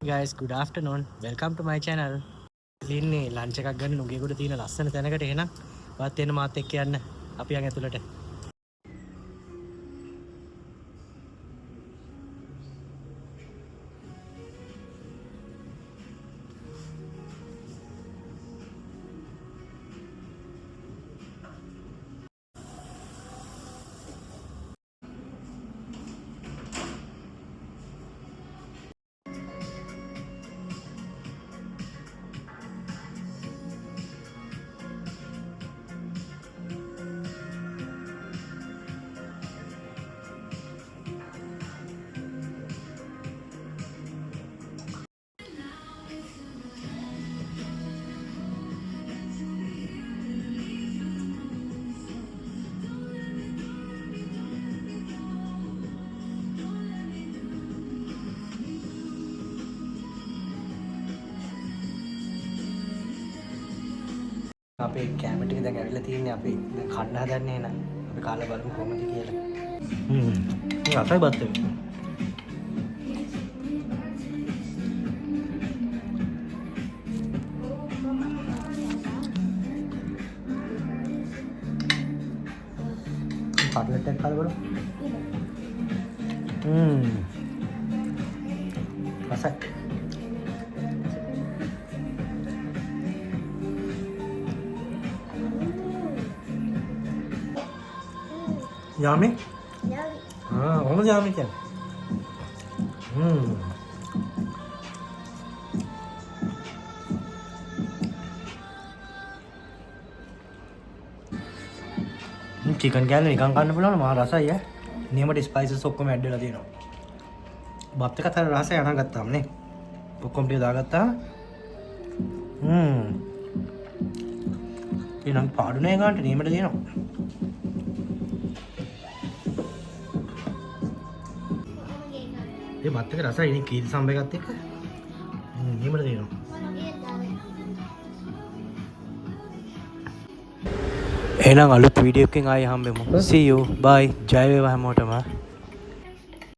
guys, good afternoon. Welcome to my channel. ඉන්නේ lunch එකක් ගන්න නුගේගොඩ තියෙන ලස්සන තැනකට එහෙනම් වත් එන්න මාත් එක්ක යන්න අපි යන් ඇතුළට. අපේ කැමරා ටික දැන් ඇවිල්ලා තියෙන්නේ අපි දැන් කන්න හදන්නේ නේ. අපි කාලා බලමු කොහොමද කියලා. රසයි බත් එක. කටලට් එක කාලා බලමු. රසයි. Yummy? Yummy. Almost yummy can. Chicken can නිකන් කන්න පුළුවන් මහා රසයි ඈ. නියමට ස්පයිසස් ඔක්කොම ඇඩ් වෙලා තියෙනවා. බත් එකත් හරිය රසය අරන් ගත්තාම නේ. ඔක්කොම ටික දාගත්තාම ඊනම් පාඩු නේ ගන්නට නියමට තියෙනවා. ये बात के रसा इन्हें कील सांबे करते हैं ये मत देना එහෙනම් අලුත් වීඩියෝ එකකින් ආයේ හම්බෙමු see you bye ජය වේවා හැමෝටම